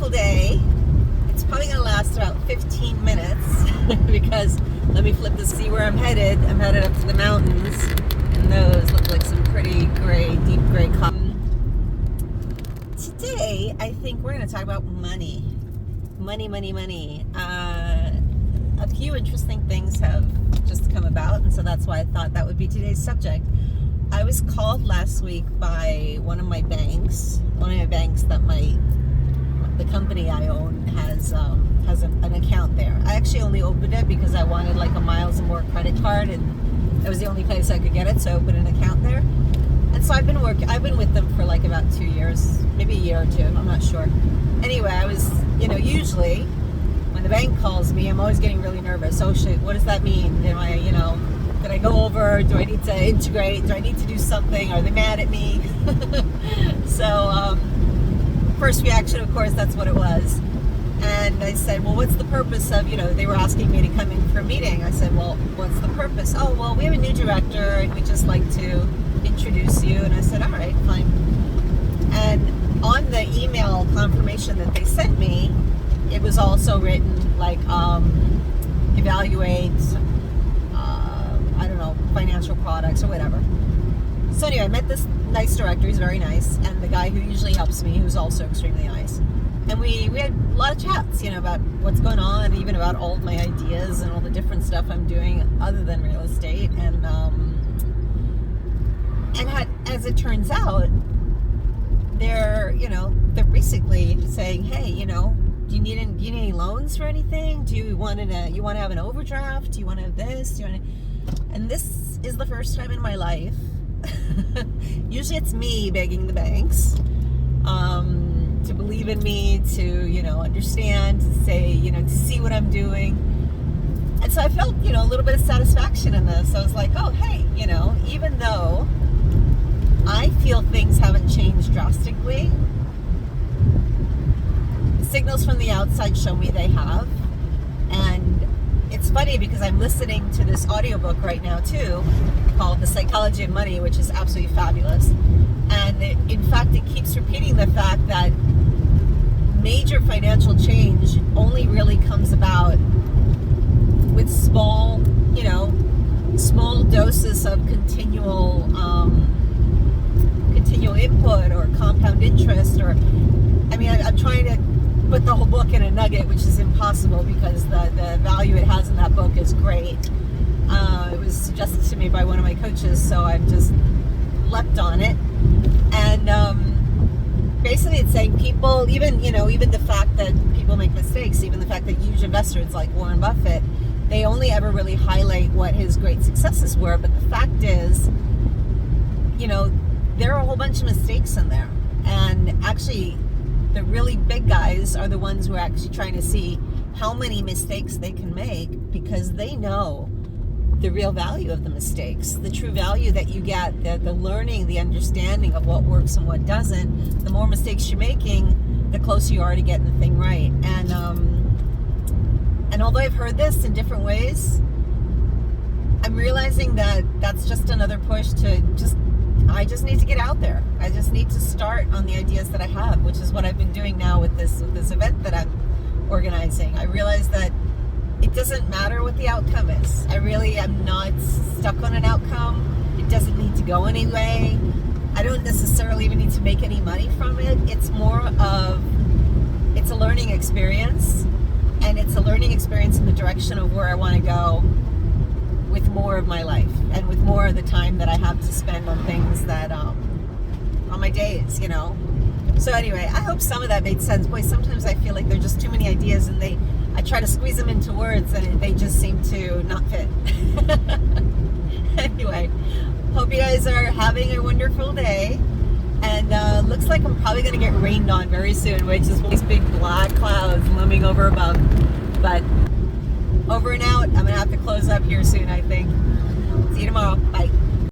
wonderful day. It's probably going to last about 15 minutes because let me flip to see where I'm headed. I'm headed up to the mountains, and those look like some pretty gray, deep gray color. Today, I think we're going to talk about money. Money. A few interesting things have just come about, and so that's why I thought that would be today's subject. I was called last week by one of my banks that the company I own has an account there. I actually only opened it because I wanted like a Miles and More credit card, and it was the only place I could get it, so I opened an account there. And so I've been with them for like about 2 years, maybe a year or two, I'm not sure. Anyway, I was, usually when the bank calls me, I'm always getting really nervous. Oh shit, what does that mean? Did I go over? Do I need to integrate? Do I need to do something? Are they mad at me? So, first reaction, of course, that's what it was. And I said, well, what's the purpose of, they were asking me to come in for a meeting. I said, well, what's the purpose? Oh, well, we have a new director and we just like to introduce you. And I said, all right, fine. And on the email confirmation that they sent me, it was also written like, evaluate, financial products or whatever. So anyway, I met this nice director. He's very nice. And the guy who usually helps me, who's also extremely nice. And we had a lot of chats, about what's going on, even about all of my ideas and all the different stuff I'm doing other than real estate. And as it turns out, they're basically saying, hey, do you need any loans for anything? Do you want to have an overdraft? Do you want to have this? And this is the first time in my life. Usually it's me begging the banks to believe in me, to understand, to say, to see what I'm doing. And so I felt a little bit of satisfaction in this. I was like, oh hey, even though I feel things haven't changed drastically, signals from the outside show me they have. And it's funny because I'm listening to this audiobook right now too, called The Psychology of Money, which is absolutely fabulous. And in fact, it keeps repeating the fact that major financial change only really comes about with small doses of continual input or compound interest. I'm trying to put the whole book in a nugget, which is impossible because the value it has in that book is great. It was suggested to me by one of my coaches, so I've just leapt on it. And basically it's saying people, even the fact that people make mistakes, even the fact that huge investors like Warren Buffett, they only ever really highlight what his great successes were, but the fact is, there are a whole bunch of mistakes in there. And actually, the really big guys are the ones who are actually trying to see how many mistakes they can make, because they know the real value of the mistakes, the true value that you get, the learning, the understanding of what works and what doesn't. The more mistakes you're making, the closer you are to getting the thing right. And although I've heard this in different ways, I'm realizing that that's just another push to I just need to get out there. I just need to start on the ideas that I have, which is what I've been doing now with this event that I'm organizing. I realize that it doesn't matter what the outcome is. I really am not stuck on an outcome. It doesn't need to go anyway. I don't necessarily even need to make any money from it. It's a learning experience, and it's a learning experience in the direction of where I want to go with more of my life and with more of the time that I have to spend on things that on my days, So anyway, I hope some of that made sense. Boy, sometimes I feel like there are just too many ideas, and I try to squeeze them into words, and they just seem to not fit. Anyway, hope you guys are having a wonderful day. And looks like I'm probably going to get rained on very soon, which is these big black clouds looming over above. But over and out. I'm going to have to close up here soon, I think. See you tomorrow. Bye.